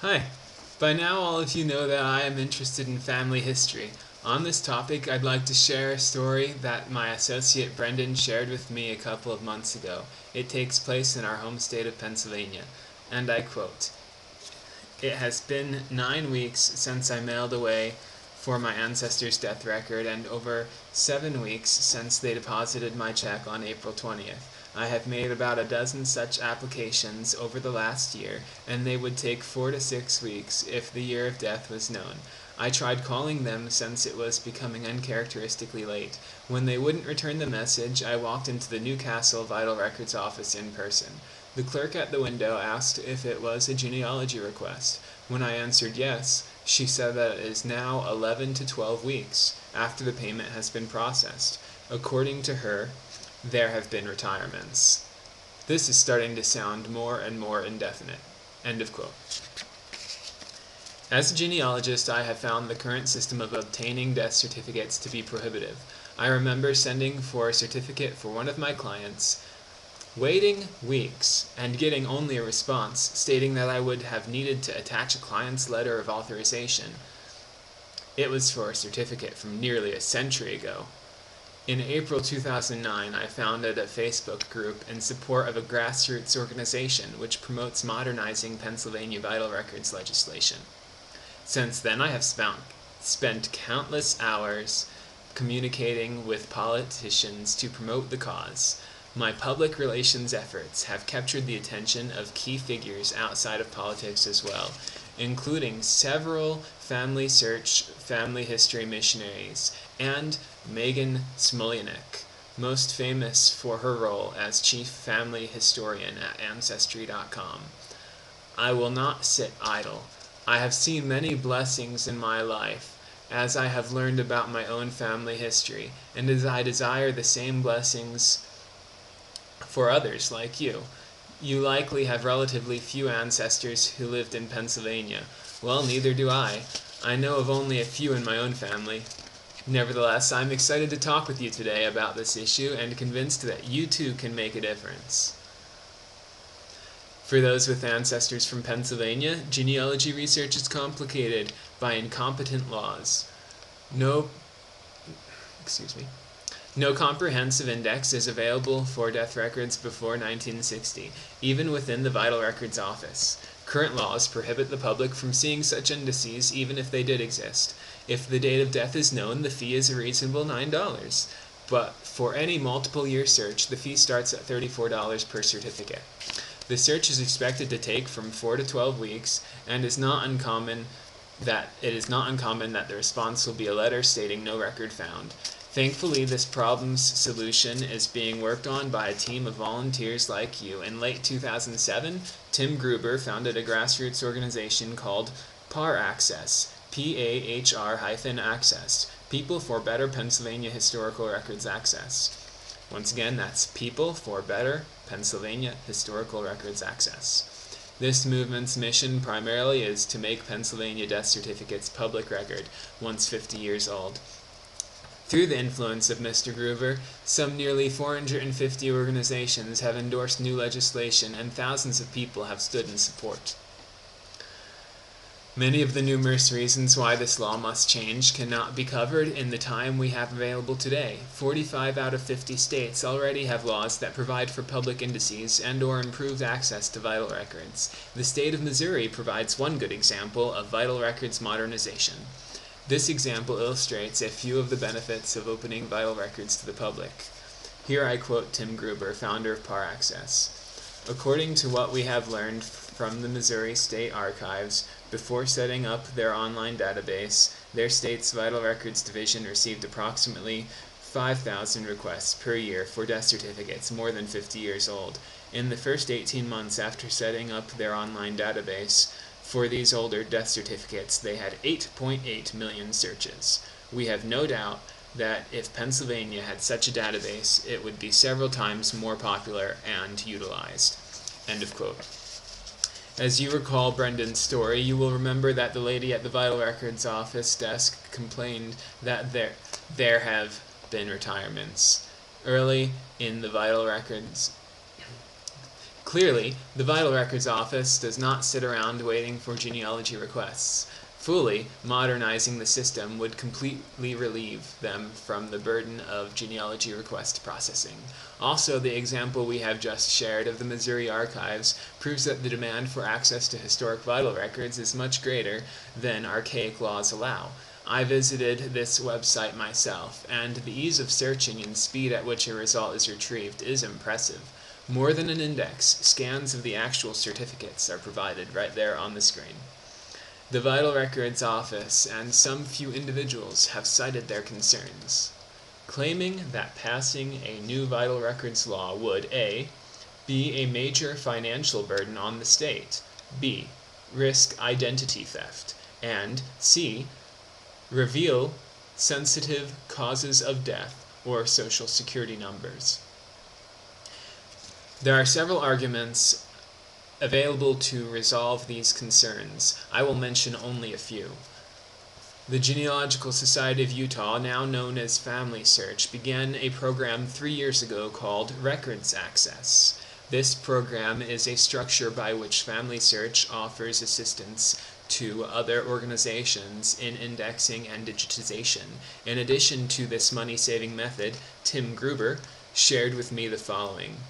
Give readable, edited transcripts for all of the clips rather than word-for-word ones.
Hi. By now all of you know that I am interested in family history. On this topic, I'd like to share a story that my associate Brendan shared with me a couple of months ago. It takes place in our home state of Pennsylvania, and I quote, "It has been 9 weeks since I mailed away for my ancestors' death record, and over 7 weeks since they deposited my check on April 20th. I have made about a dozen such applications over the last year, and they would take 4 to 6 weeks if the year of death was known. I tried calling them since it was becoming uncharacteristically late. When they wouldn't return the message, I walked into the Newcastle Vital Records office in person. The clerk at the window asked if it was a genealogy request. When I answered yes, she said that it is now 11 to 12 weeks after the payment has been processed. According to her, there have been retirements. This is starting to sound more and more indefinite." End of quote. As a genealogist, I have found the current system of obtaining death certificates to be prohibitive. I remember sending for a certificate for one of my clients, waiting weeks, and getting only a response stating that I would have needed to attach a client's letter of authorization. It was for a certificate from nearly a century ago. In April 2009, I founded a Facebook group in support of a grassroots organization which promotes modernizing Pennsylvania vital records legislation. Since then, I have spent countless hours communicating with politicians to promote the cause. My public relations efforts have captured the attention of key figures outside of politics as well, including several FamilySearch family history missionaries and Megan Smolyanek, most famous for her role as chief family historian at Ancestry.com. I will not sit idle. I have seen many blessings in my life as I have learned about my own family history, and as I desire the same blessings for others like you. You likely have relatively few ancestors who lived in Pennsylvania. Well, neither do I. I know of only a few in my own family. Nevertheless, I'm excited to talk with you today about this issue and convinced that you too can make a difference. For those with ancestors from Pennsylvania, genealogy research is complicated by incompetent laws. No comprehensive index is available for death records before 1960, even within the Vital Records Office. Current laws prohibit the public from seeing such indices even if they did exist. If the date of death is known, the fee is a reasonable $9. But for any multiple-year search, the fee starts at $34 per certificate. The search is expected to take from 4 to 12 weeks, and it is not uncommon that the response will be a letter stating no record found. Thankfully, this problem's solution is being worked on by a team of volunteers like you. In late 2007, Tim Gruber founded a grassroots organization called PaHR-Access, PaHR-Access, People for Better Pennsylvania Historical Records Access. Once again, that's People for Better Pennsylvania Historical Records Access. This movement's mission primarily is to make Pennsylvania death certificates public record once 50 years old. Through the influence of Mr. Gruber, some nearly 450 organizations have endorsed new legislation, and thousands of people have stood in support. Many of the numerous reasons why this law must change cannot be covered in the time we have available today. 45 out of 50 states already have laws that provide for public indices and/or improved access to vital records. The state of Missouri provides one good example of vital records modernization. This example illustrates a few of the benefits of opening vital records to the public. Here I quote Tim Gruber, founder of PaHR-Access. "According to what we have learned from the Missouri State Archives, before setting up their online database, their state's Vital Records Division received approximately 5,000 requests per year for death certificates more than 50 years old. In the first 18 months after setting up their online database, for these older death certificates, they had 8.8 million searches. We have no doubt that if Pennsylvania had such a database, it would be several times more popular and utilized." End of quote. As you recall Brendan's story, you will remember that the lady at the Vital Records office desk complained that there have been retirements. Early in the Vital Records Clearly, the Vital Records Office does not sit around waiting for genealogy requests. Fully modernizing the system would completely relieve them from the burden of genealogy request processing. Also, the example we have just shared of the Missouri archives proves that the demand for access to historic vital records is much greater than archaic laws allow. I visited this website myself, and the ease of searching and speed at which a result is retrieved is impressive. More than an index, scans of the actual certificates are provided right there on the screen. The Vital Records Office and some few individuals have cited their concerns, claiming that passing a new vital records law would a. be a major financial burden on the state, b. risk identity theft, and c. reveal sensitive causes of death or social security numbers. There are several arguments available to resolve these concerns. I will mention only a few. The Genealogical Society of Utah, now known as FamilySearch, began a program 3 years ago called FamilySearch. This program is a structure by which FamilySearch offers assistance to other organizations in indexing and digitization. In addition to this money-saving method, Tim Gruber shared with me the following,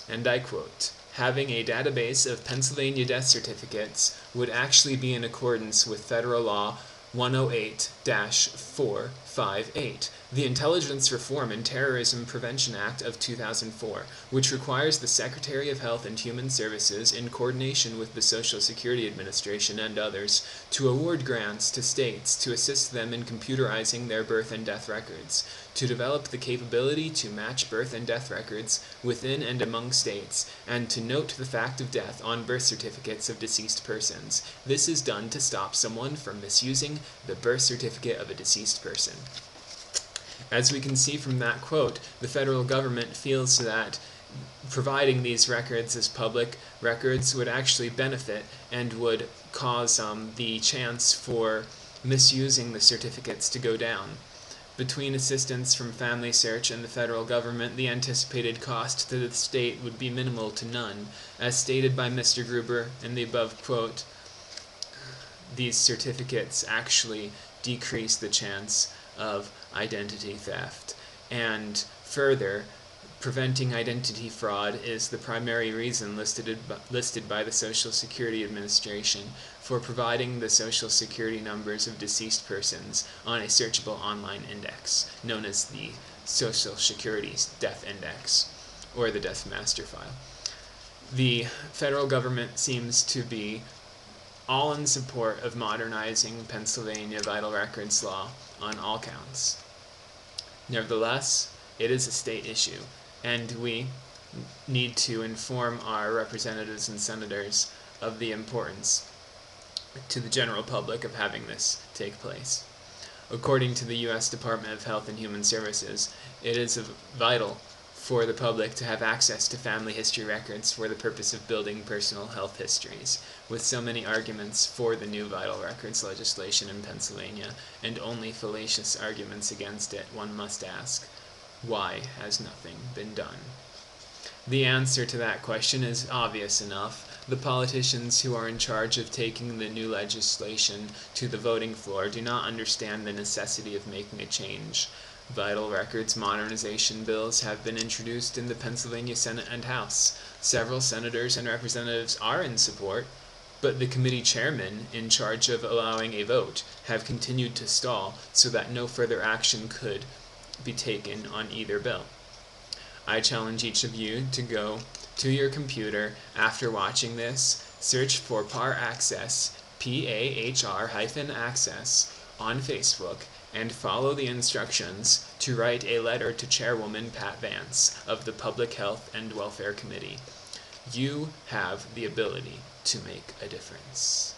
and I quote, "Having a database of Pennsylvania death certificates would actually be in accordance with Federal Law 108-458, the Intelligence Reform and Terrorism Prevention Act of 2004, which requires the Secretary of Health and Human Services, in coordination with the Social Security Administration and others, to award grants to states to assist them in computerizing their birth and death records, to develop the capability to match birth and death records within and among states, and to note the fact of death on birth certificates of deceased persons. This is done to stop someone from misusing the birth certificate of a deceased person." As we can see from that quote, the federal government feels that providing these records as public records would actually benefit and would cause the chance for misusing the certificates to go down. Between assistance from FamilySearch and the federal government, the anticipated cost to the state would be minimal to none. As stated by Mr. Gruber in the above quote, these certificates actually decrease the chance of identity theft. And further, preventing identity fraud is the primary reason listed by the Social Security Administration for providing the Social Security numbers of deceased persons on a searchable online index, known as the Social Security Death Index, or the Death Master File. The federal government seems to be all in support of modernizing Pennsylvania vital records law on all counts. Nevertheless, it is a state issue, and we need to inform our representatives and senators of the importance to the general public of having this take place. According to the U.S. Department of Health and Human Services, it is vital for the public to have access to family history records for the purpose of building personal health histories. With so many arguments for the new vital records legislation in Pennsylvania, and only fallacious arguments against it, one must ask, why has nothing been done? The answer to that question is obvious enough. The politicians who are in charge of taking the new legislation to the voting floor do not understand the necessity of making a change. Vital records modernization bills have been introduced in the Pennsylvania Senate and House. Several senators and representatives are in support, but the committee chairmen in charge of allowing a vote have continued to stall so that no further action could be taken on either bill. I challenge each of you to go to your computer after watching this, search for PaHR-Access, PaHR-Access, on Facebook, and follow the instructions to write a letter to Chairwoman Pat Vance of the Public Health and Welfare Committee. You have the ability to make a difference.